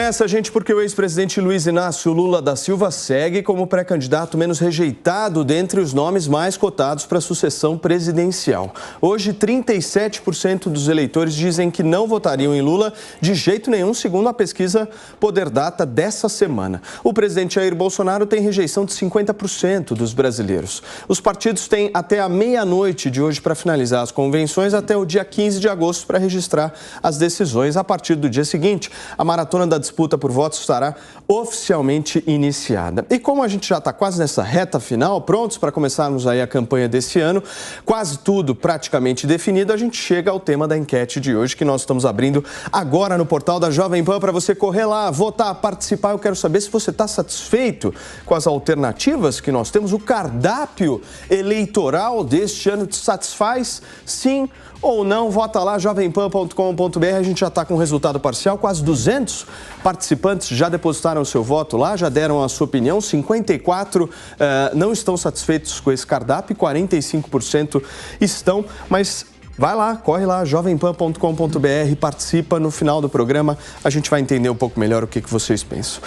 Essa, gente, porque o ex-presidente Luiz Inácio Lula da Silva segue como pré-candidato menos rejeitado dentre os nomes mais cotados para a sucessão presidencial. Hoje, 37% dos eleitores dizem que não votariam em Lula de jeito nenhum, segundo a pesquisa Poder Data dessa semana. O presidente Jair Bolsonaro tem rejeição de 50% dos brasileiros. Os partidos têm até a meia-noite de hoje para finalizar as convenções, até o dia 15 de agosto para registrar as decisões. A partir do dia seguinte, a maratona da disputa por votos estará oficialmente iniciada. E como a gente já está quase nessa reta final, prontos para começarmos aí a campanha desse ano, quase tudo praticamente definido, a gente chega ao tema da enquete de hoje, que nós estamos abrindo agora no portal da Jovem Pan para você correr lá, votar, participar. Eu quero saber se você está satisfeito com as alternativas que nós temos. O cardápio eleitoral deste ano te satisfaz? Sim ou não? Vota lá, jovempan.com.br. A gente já está com o resultado parcial. Quase 200 participantes já depositaram o seu voto lá, já deram a sua opinião. 54 não estão satisfeitos com esse cardápio, 45% estão, mas vai lá, corre lá, jovempan.com.br, participa. No final do programa a gente vai entender um pouco melhor o que vocês pensam.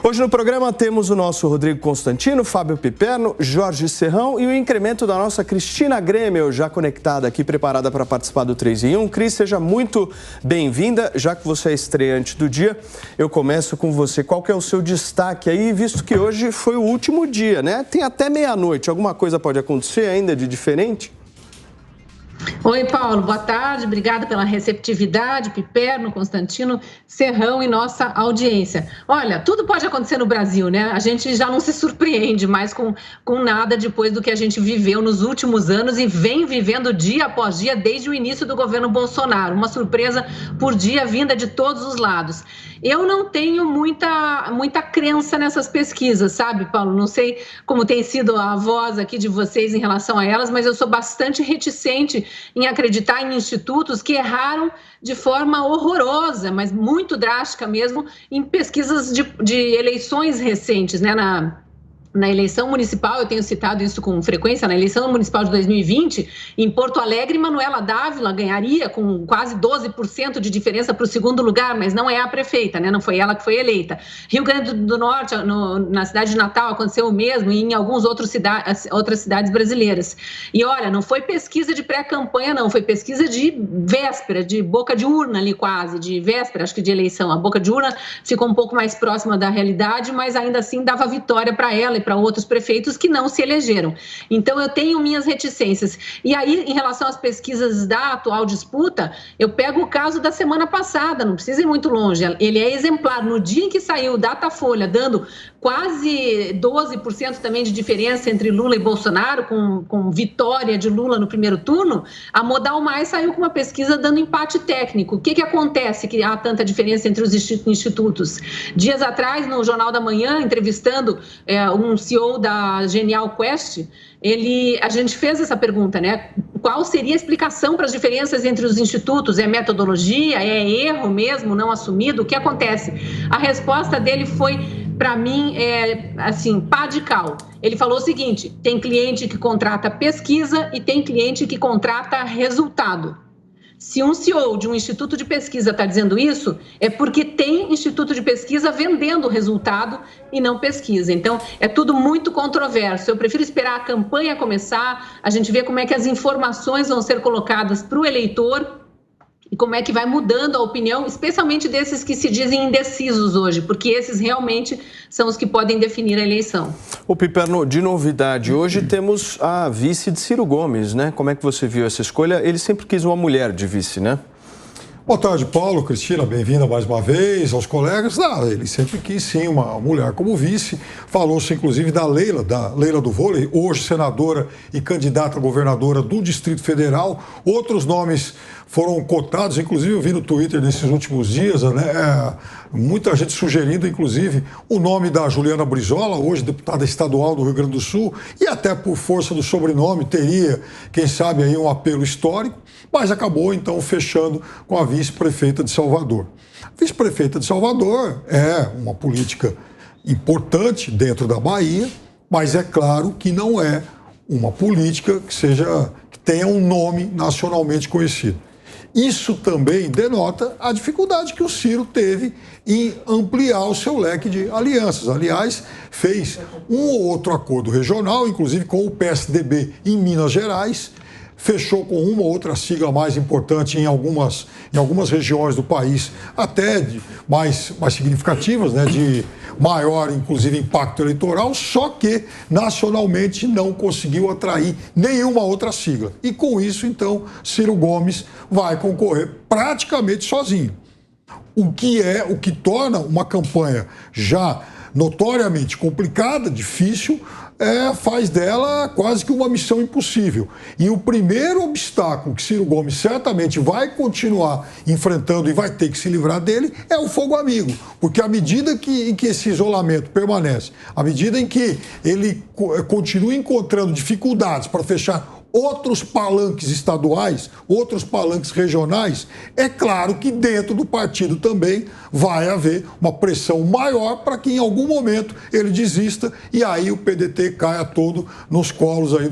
Hoje no programa temos o nosso Rodrigo Constantino, Fábio Piperno, Jorge Serrão e o incremento da nossa Cristina Grêmio, já conectada aqui, preparada para participar do 3 em 1. Cris, seja muito bem-vinda. Já que você é estreante do dia, eu começo com você. Qual que é o seu destaque aí, visto que hoje foi o último dia, né? Tem até meia-noite. Alguma coisa pode acontecer ainda de diferente? Oi, Paulo, boa tarde, obrigada pela receptividade, Piperno, Constantino, Serrão e nossa audiência. Olha, tudo pode acontecer no Brasil, né? A gente já não se surpreende mais com nada depois do que a gente viveu nos últimos anos e vem vivendo dia após dia desde o início do governo Bolsonaro. Uma surpresa por dia vinda de todos os lados. Eu não tenho muita crença nessas pesquisas, sabe, Paulo? Não sei como tem sido a voz aqui de vocês em relação a elas, mas eu sou bastante reticente em acreditar em institutos que erraram de forma horrorosa, mas muito drástica mesmo, em pesquisas de eleições recentes, né? Na eleição municipal, eu tenho citado isso com frequência, na eleição municipal de 2020, em Porto Alegre, Manuela Dávila ganharia com quase 12% de diferença para o segundo lugar, mas não é a prefeita, né? Não foi ela que foi eleita. Rio Grande do Norte, na cidade de Natal, aconteceu o mesmo, e em algumas outras cidades brasileiras. E olha, não foi pesquisa de pré-campanha, não, foi pesquisa de véspera, de boca de urna ali quase, de véspera, acho que de eleição. A boca de urna ficou um pouco mais próxima da realidade, mas ainda assim dava vitória para ela e para outros prefeitos que não se elegeram. Então, eu tenho minhas reticências. E aí, em relação às pesquisas da atual disputa, eu pego o caso da semana passada, não precisa ir muito longe, ele é exemplar. No dia em que saiu o Datafolha, dando quase 12% também de diferença entre Lula e Bolsonaro, com vitória de Lula no primeiro turno, a Modal Mais saiu com uma pesquisa dando empate técnico. O que acontece que há tanta diferença entre os institutos? Dias atrás, no Jornal da Manhã, entrevistando um CEO da Genial Quest, a gente fez essa pergunta, né? Qual seria a explicação para as diferenças entre os institutos? É metodologia? É erro mesmo, não assumido? O que acontece? A resposta dele foi, para mim, assim, pá de cal. Ele falou o seguinte: tem cliente que contrata pesquisa e tem cliente que contrata resultado. Se um CEO de um instituto de pesquisa está dizendo isso, é porque tem instituto de pesquisa vendendo resultado e não pesquisa. Então, é tudo muito controverso. Eu prefiro esperar a campanha começar, a gente ver como é que as informações vão ser colocadas para o eleitor e como é que vai mudando a opinião, especialmente desses que se dizem indecisos hoje, porque esses realmente são os que podem definir a eleição. O Piperno, de novidade, hoje temos a vice de Ciro Gomes, né? Como é que você viu essa escolha? Ele sempre quis uma mulher de vice, né? Boa tarde, Paulo, Cristina, bem-vinda mais uma vez aos colegas. Ele sempre quis sim uma mulher como vice. Falou-se inclusive da Leila do vôlei, hoje senadora e candidata a governadora do Distrito Federal. Outros nomes foram cotados, inclusive eu vi no Twitter nesses últimos dias, né? Muita gente sugerindo, inclusive, o nome da Juliana Brizola, hoje deputada estadual do Rio Grande do Sul, e até por força do sobrenome teria, quem sabe, aí um apelo histórico, mas acabou então fechando com a vice-prefeita de Salvador. A vice-prefeita de Salvador é uma política importante dentro da Bahia, mas é claro que não é uma política que tenha um nome nacionalmente conhecido. isso também denota a dificuldade que o Ciro teve em ampliar o seu leque de alianças. Aliás, fez um ou outro acordo regional, inclusive com o PSDB em Minas Gerais, fechou com uma ou outra sigla mais importante em algumas regiões do país, até mais significativas, né, de maior, inclusive, impacto eleitoral, só que nacionalmente não conseguiu atrair nenhuma outra sigla. E com isso, então, Ciro Gomes vai concorrer praticamente sozinho. O que torna uma campanha já notoriamente complicada, difícil, faz dela quase que uma missão impossível. E o primeiro obstáculo que Ciro Gomes certamente vai continuar enfrentando e vai ter que se livrar dele é o fogo amigo. Porque à medida em que esse isolamento permanece, à medida em que ele continua encontrando dificuldades para fechar outros palanques estaduais, outros palanques regionais, é claro que dentro do partido também vai haver uma pressão maior para que em algum momento ele desista e aí o PDT caia todo nos colos aí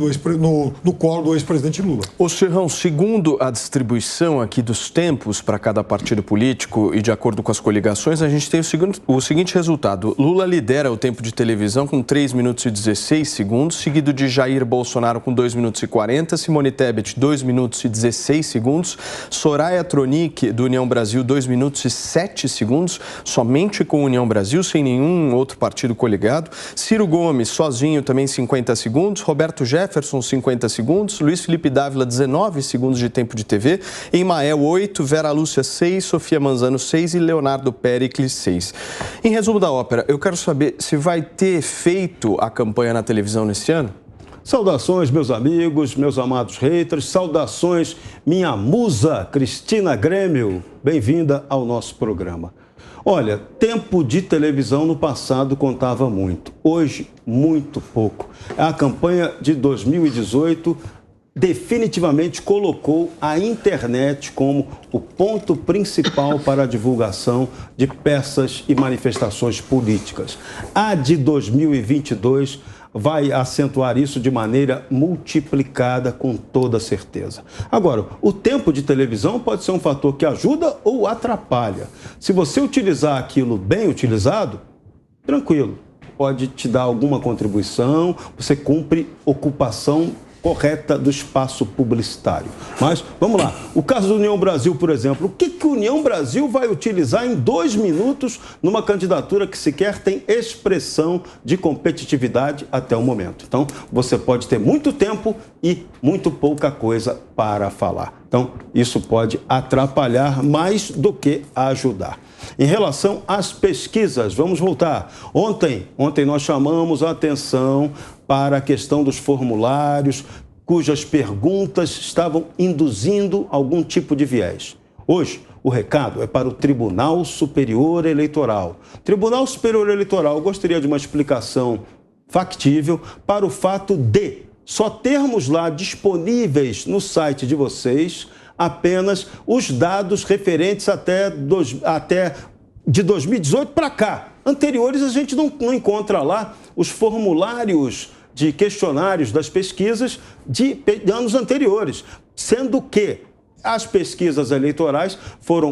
no colo do ex-presidente Lula. Ô Serrão, segundo a distribuição aqui dos tempos para cada partido político e de acordo com as coligações, a gente tem o seguinte resultado. Lula lidera o tempo de televisão com 3 minutos e 16 segundos, seguido de Jair Bolsonaro com 2 minutos e 40, Simone Tebet, 2 minutos e 16 segundos, Soraya Tronic, do União Brasil, 2 minutos e 7 segundos, somente com União Brasil, sem nenhum outro partido coligado, Ciro Gomes, sozinho, também 50 segundos, Roberto Jefferson, 50 segundos, Luiz Felipe Dávila, 19 segundos de tempo de TV, Emael, 8, Vera Lúcia, 6, Sofia Manzano, 6 e Leonardo Péricles, 6. Em resumo da ópera, eu quero saber se vai ter feito a campanha na televisão nesse ano? Saudações, meus amigos, meus amados haters, saudações, minha musa Cristina Grêmio, bem-vinda ao nosso programa. Olha, tempo de televisão no passado contava muito, hoje muito pouco. A campanha de 2018 definitivamente colocou a internet como o ponto principal para a divulgação de peças e manifestações políticas. A de 2022 vai acentuar isso de maneira multiplicada, com toda certeza. Agora, o tempo de televisão pode ser um fator que ajuda ou atrapalha. Se você utilizar aquilo bem utilizado, tranquilo, pode te dar alguma contribuição, você cumpre ocupação correta do espaço publicitário. Mas, vamos lá, o caso do União Brasil, por exemplo, o que o União Brasil vai utilizar em 2 minutos numa candidatura que sequer tem expressão de competitividade até o momento? Então, você pode ter muito tempo e muito pouca coisa para falar. Então, isso pode atrapalhar mais do que ajudar. Em relação às pesquisas, vamos voltar. Ontem nós chamamos a atenção para a questão dos formulários, cujas perguntas estavam induzindo algum tipo de viés. Hoje, o recado é para o Tribunal Superior Eleitoral. Tribunal Superior Eleitoral, gostaria de uma explicação factível para o fato de só termos lá disponíveis no site de vocês apenas os dados referentes até de 2018 para cá. Anteriores a gente não encontra lá os formulários de questionários das pesquisas de anos anteriores, sendo que as pesquisas eleitorais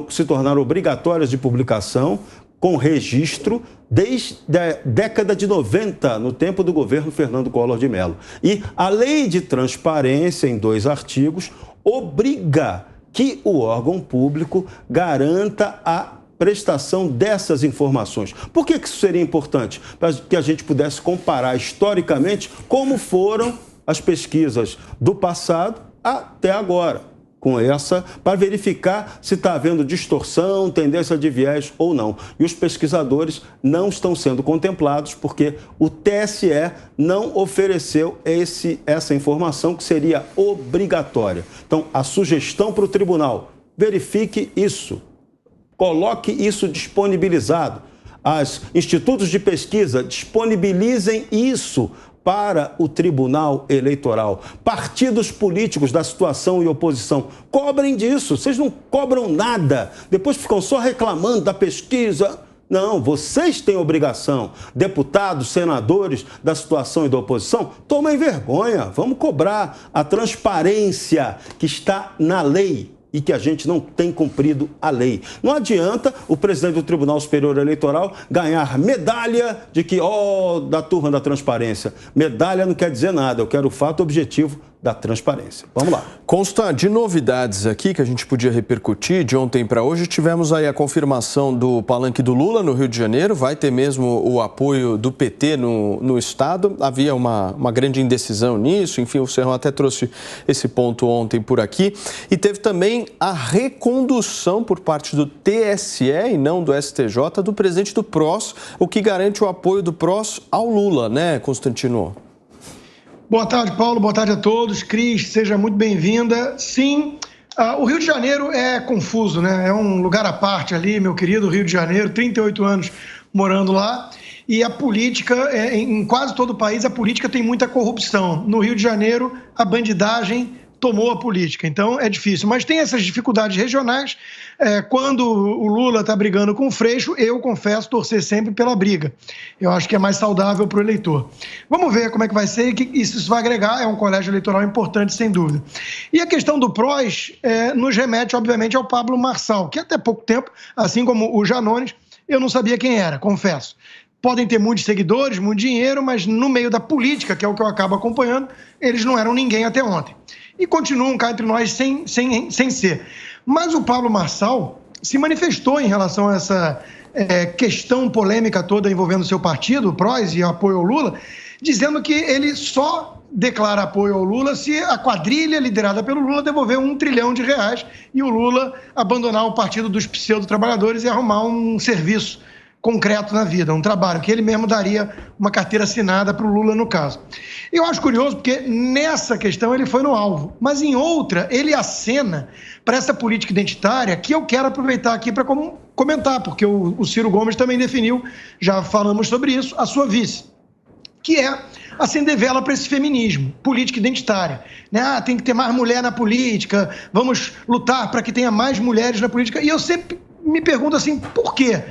se tornaram obrigatórias de publicação com registro desde a década de 90, no tempo do governo Fernando Collor de Mello. E a Lei de Transparência, em 2 artigos, obriga que o órgão público garanta a prestação dessas informações. Por que isso seria importante? Para que a gente pudesse comparar historicamente como foram as pesquisas do passado até agora, com essa, para verificar se está havendo distorção, tendência de viés ou não. E os pesquisadores não estão sendo contemplados porque o TSE não ofereceu essa informação que seria obrigatória. Então, a sugestão para o tribunal, verifique isso. Coloque isso disponibilizado. Os institutos de pesquisa disponibilizem isso para o Tribunal Eleitoral. Partidos políticos da situação e oposição, cobrem disso. Vocês não cobram nada. Depois ficam só reclamando da pesquisa. Não, vocês têm obrigação. Deputados, senadores da situação e da oposição, tomem vergonha. Vamos cobrar a transparência que está na lei. e que a gente não tem cumprido a lei. Não adianta o presidente do Tribunal Superior Eleitoral ganhar medalha de que, da turma da transparência. Medalha não quer dizer nada, eu quero o fato objetivo da transparência. Vamos lá. Consta de novidades aqui que a gente podia repercutir de ontem para hoje. Tivemos aí a confirmação do palanque do Lula no Rio de Janeiro. Vai ter mesmo o apoio do PT no Estado. Havia uma grande indecisão nisso. Enfim, o Serrão até trouxe esse ponto ontem por aqui. E teve também a recondução por parte do TSE e não do STJ do presidente do PROS, o que garante o apoio do PROS ao Lula, né, Constantino? Boa tarde, Paulo. Boa tarde a todos. Cris, seja muito bem-vinda. Sim, o Rio de Janeiro é confuso, né? É um lugar à parte ali, meu querido Rio de Janeiro, 38 anos morando lá. E a política, em quase todo o país, a política tem muita corrupção. No Rio de Janeiro, a bandidagem tomou a política, então é difícil. Mas tem essas dificuldades regionais. Quando o Lula está brigando com o Freixo, eu confesso torcer sempre pela briga. Eu acho que é mais saudável para o eleitor. Vamos ver como é que vai ser e que isso vai agregar. É um colégio eleitoral importante, sem dúvida. E a questão do PROS nos remete, obviamente, ao Pablo Marçal, que até pouco tempo, assim como o Janones, eu não sabia quem era, confesso. Podem ter muitos seguidores, muito dinheiro, mas no meio da política, que é o que eu acabo acompanhando, eles não eram ninguém até ontem. E continuam cá entre nós sem ser. Mas o Pablo Marçal se manifestou em relação a essa questão polêmica toda envolvendo seu partido, o PROS, e apoio ao Lula, dizendo que ele só declara apoio ao Lula se a quadrilha liderada pelo Lula devolver R$1 trilhão e o Lula abandonar o partido dos pseudo-trabalhadores e arrumar um serviço concreto na vida, um trabalho que ele mesmo daria uma carteira assinada para o Lula, no caso. Eu acho curioso porque nessa questão ele foi no alvo, mas em outra ele acena para essa política identitária que eu quero aproveitar aqui para comentar, porque o Ciro Gomes também definiu, já falamos sobre isso, a sua vice, que é acender vela para esse feminismo, política identitária. Né? Tem que ter mais mulher na política, vamos lutar para que tenha mais mulheres na política. E eu sempre me pergunto assim, por quê?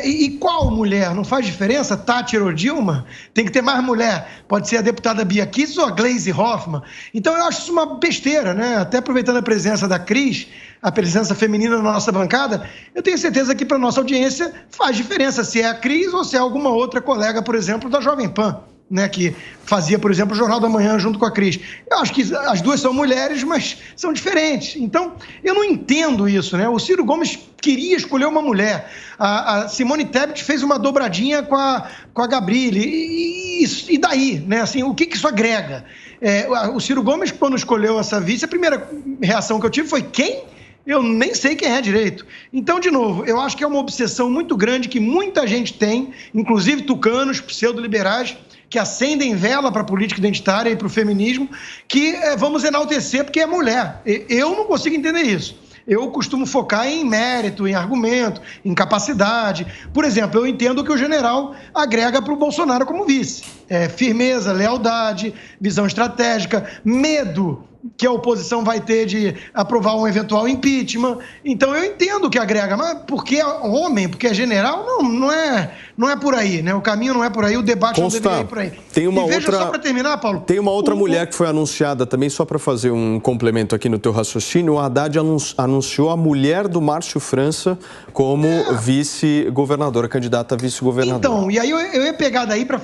E qual mulher? Não faz diferença? Tati ou Dilma? Tem que ter mais mulher. Pode ser a deputada Bia Kicis ou a Gleisi Hoffmann. Então eu acho isso uma besteira, né? Até aproveitando a presença da Cris, a presença feminina na nossa bancada, eu tenho certeza que para a nossa audiência faz diferença se é a Cris ou se é alguma outra colega, por exemplo, da Jovem Pan, né, que fazia, por exemplo, o Jornal da Manhã junto com a Cris. Eu acho que as duas são mulheres, mas são diferentes. Então, eu não entendo isso, né? O Ciro Gomes queria escolher uma mulher. A Simone Tebet fez uma dobradinha com a Gabrilli. E daí, né? Assim, o que isso agrega? O Ciro Gomes, quando escolheu essa vice, a primeira reação que eu tive foi: quem? Eu nem sei quem é direito. Então, de novo, eu acho que é uma obsessão muito grande que muita gente tem, inclusive tucanos, pseudo-liberais, que acendem vela para a política identitária e para o feminismo, que vamos enaltecer porque é mulher. Eu não consigo entender isso. Eu costumo focar em mérito, em argumento, em capacidade. Por exemplo, eu entendo que o general agrega para o Bolsonaro como vice. Firmeza, lealdade, visão estratégica, medo que a oposição vai ter de aprovar um eventual impeachment. Então eu entendo que agrega, mas porque é homem, porque é general, não é por aí, né? O caminho não é por aí, o debate não deveria ir por aí. Tem uma outra... Só para terminar, Paulo. Tem uma outra mulher que foi anunciada também, só para fazer um complemento aqui no teu raciocínio. O Haddad anunciou a mulher do Márcio França como vice-governadora, candidata a vice-governadora. Então, e aí eu ia pegar daí para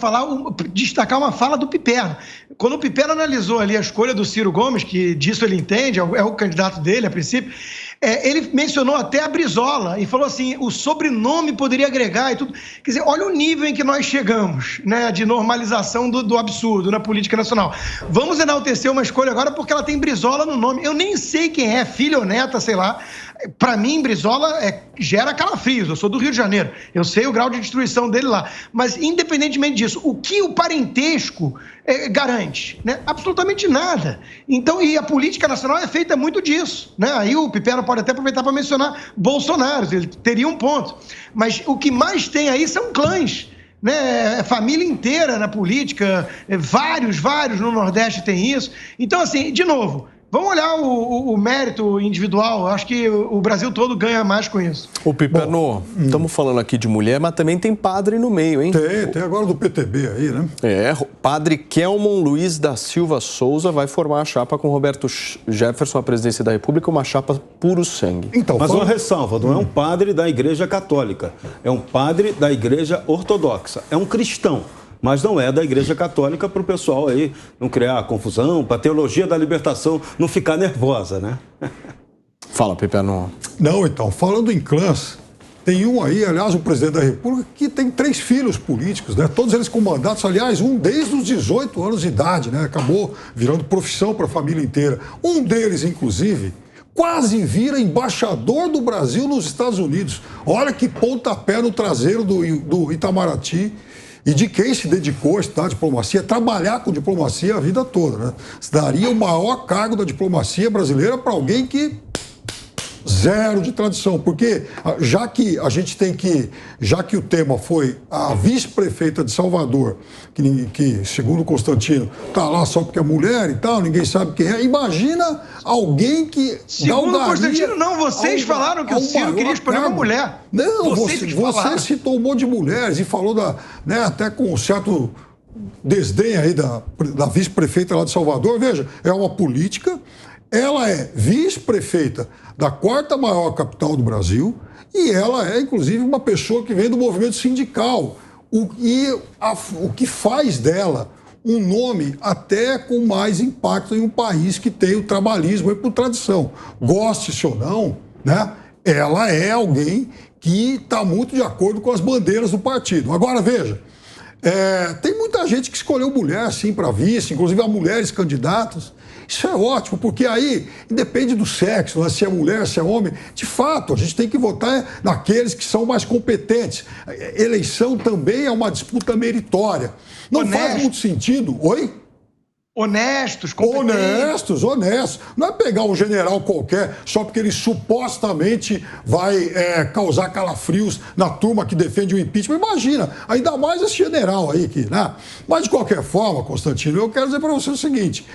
destacar uma fala do Piperno. Quando o Piperno analisou ali a escolha do Ciro Gomes, que disso ele entende, é o candidato dele a princípio, ele mencionou até a Brizola e falou assim, o sobrenome poderia agregar e tudo. Quer dizer, olha o nível em que nós chegamos, né, de normalização do absurdo na política nacional. Vamos enaltecer uma escolha agora porque ela tem Brizola no nome. Eu nem sei quem é, filha ou neta, sei lá. Para mim, Brizola gera calafrios. Eu sou do Rio de Janeiro. Eu sei o grau de destruição dele lá. Mas, independentemente disso, o que o parentesco garante? Né? Absolutamente nada. Então, e a política nacional é feita muito disso. Né? Aí o Piperno pode até aproveitar para mencionar Bolsonaro. Ele teria um ponto. Mas o que mais tem aí são clãs. Né, família inteira na política, vários no Nordeste tem isso. Então, assim, de novo, Vamos olhar o mérito individual. Acho que o Brasil todo ganha mais com isso. Ô, Piperno, estamos falando aqui de mulher, mas também tem padre no meio, hein? Tem agora do PTB aí, né? Padre Kelmon Luiz da Silva Souza vai formar a chapa com Roberto Jefferson à presidência da República, uma chapa puro sangue. Então, mas uma ressalva, não é um padre da Igreja Católica, é um padre da Igreja Ortodoxa, é um cristão. Mas não é da Igreja Católica, para o pessoal aí não criar confusão, para a teologia da libertação não ficar nervosa, né? Fala, Piperno. Não, então, falando em clãs, tem um aí, aliás, o presidente da República, que tem 3 filhos políticos, né? Todos eles com mandatos, aliás, um desde os 18 anos de idade, né? Acabou virando profissão para a família inteira. Um deles, inclusive, quase vira embaixador do Brasil nos Estados Unidos. Olha que pontapé no traseiro do Itamaraty. E de quem se dedicou a estudar diplomacia, trabalhar com diplomacia a vida toda, né? Daria o maior cargo da diplomacia brasileira para alguém que zero de tradição, porque já que o tema foi a vice-prefeita de Salvador, que segundo Constantino está lá só porque é mulher e tal, ninguém sabe quem é, imagina alguém que segundo Constantino, não, vocês falaram que o Ciro queria escolher uma mulher. Não, você citou um monte de mulheres e falou até com um certo desdém aí da vice-prefeita lá de Salvador. Veja, é uma política. Ela é vice-prefeita da 4ª maior capital do Brasil e ela é, inclusive, uma pessoa que vem do movimento sindical. O que faz dela um nome até com mais impacto em um país que tem o trabalhismo aí por tradição. Goste-se ou não, né? Ela é alguém que está muito de acordo com as bandeiras do partido. Agora, veja, tem muita gente que escolheu mulher, sim, para vice, inclusive há mulheres candidatas. Isso é ótimo, porque aí independe do sexo, né? Se é mulher, se é homem. De fato, a gente tem que votar naqueles que são mais competentes. Eleição também é uma disputa meritória. Não faz muito sentido. Oi? Honestos, competentes. Honestos. Não é pegar um general qualquer só porque ele supostamente vai causar calafrios na turma que defende o impeachment. Imagina, ainda mais esse general aí, né? Mas, de qualquer forma, Constantino, eu quero dizer para você o seguinte,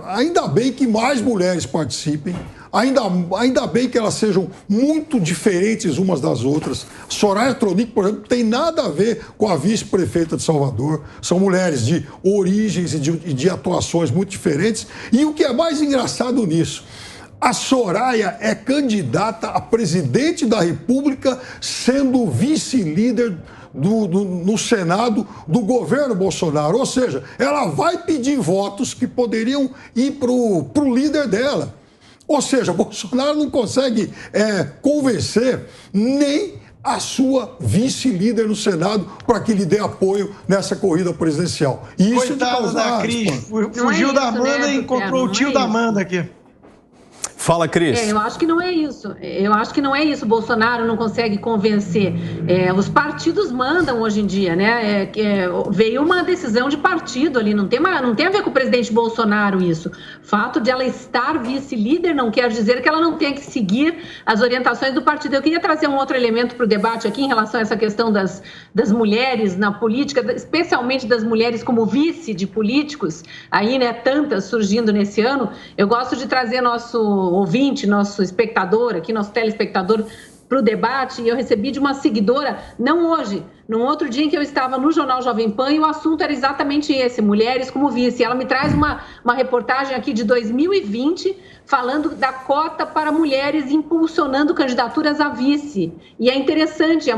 ainda bem que mais mulheres participem, ainda bem que elas sejam muito diferentes umas das outras. Soraya Tronic, por exemplo, tem nada a ver com a vice-prefeita de Salvador. São mulheres de origens e de atuações muito diferentes. E o que é mais engraçado nisso, a Soraya é candidata a presidente da República, sendo vice-líder no Senado do governo Bolsonaro. Ou seja, ela vai pedir votos que poderiam ir para o líder dela. Ou seja, Bolsonaro não consegue convencer nem a sua vice-líder no Senado para que lhe dê apoio nessa corrida presidencial. E isso coitada da Cris, fugiu da Amanda e encontrou o tio da Amanda aqui. Fala, Cris. Eu acho que não é isso. Eu acho que não é isso. Bolsonaro não consegue convencer. Os partidos mandam hoje em dia, né? Veio uma decisão de partido ali. Não tem a ver com o presidente Bolsonaro isso. O fato de ela estar vice-líder não quer dizer que ela não tenha que seguir as orientações do partido. Eu queria trazer um outro elemento para o debate aqui em relação a essa questão das mulheres na política, especialmente das mulheres como vice de políticos. Aí, né? Tantas surgindo nesse ano. Eu gosto de trazer nosso ouvinte, nosso espectador aqui, nosso telespectador para o debate, e eu recebi de uma seguidora, não hoje, num outro dia em que eu estava no Jornal Jovem Pan, e o assunto era exatamente esse, mulheres como vice. Ela me traz uma reportagem aqui de 2020, falando da cota para mulheres impulsionando candidaturas a vice. E é interessante,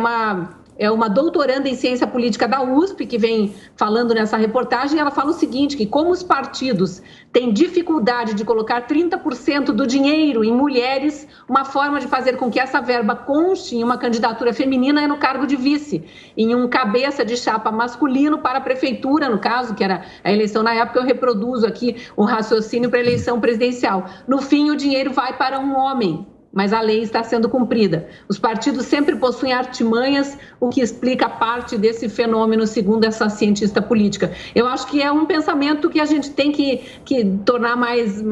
é uma doutoranda em ciência política da USP que vem falando nessa reportagem. Ela fala o seguinte, que como os partidos têm dificuldade de colocar 30% do dinheiro em mulheres, uma forma de fazer com que essa verba conste em uma candidatura feminina é no cargo de vice, em um cabeça de chapa masculino para a prefeitura, no caso, que era a eleição na época. Eu reproduzo aqui o raciocínio para a eleição presidencial. No fim, o dinheiro vai para um homem, mas a lei está sendo cumprida. Os partidos sempre possuem artimanhas, o que explica parte desse fenômeno, segundo essa cientista política. Eu acho que é um pensamento que a gente tem que tornar mais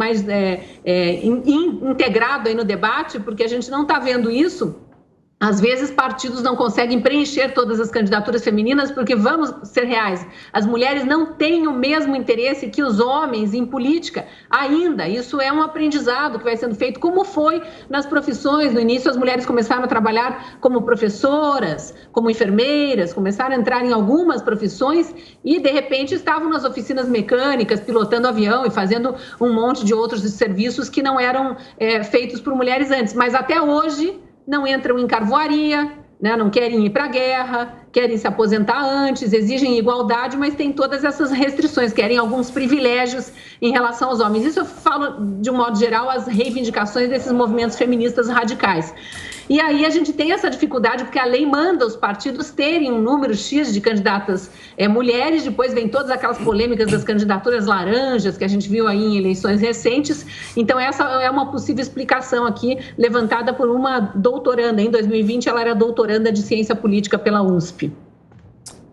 integrado aí no debate, porque a gente não está vendo isso Às vezes, partidos não conseguem preencher todas as candidaturas femininas porque, vamos ser reais, as mulheres não têm o mesmo interesse que os homens em política ainda. Isso é um aprendizado que vai sendo feito, como foi nas profissões. No início, as mulheres começaram a trabalhar como professoras, como enfermeiras, começaram a entrar em algumas profissões e, de repente, estavam nas oficinas mecânicas, pilotando avião e fazendo um monte de outros serviços que não eram feitos por mulheres antes. Mas, até hoje, não entram em carvoaria, né? Não querem ir para a guerra, querem se aposentar antes, exigem igualdade, mas tem todas essas restrições, querem alguns privilégios em relação aos homens. Isso eu falo, de um modo geral, as reivindicações desses movimentos feministas radicais. E aí a gente tem essa dificuldade porque a lei manda os partidos terem um número X de candidatas mulheres, depois vem todas aquelas polêmicas das candidaturas laranjas que a gente viu aí em eleições recentes. Então essa é uma possível explicação aqui, levantada por uma doutoranda. Em 2020 ela era doutoranda de ciência política pela USP.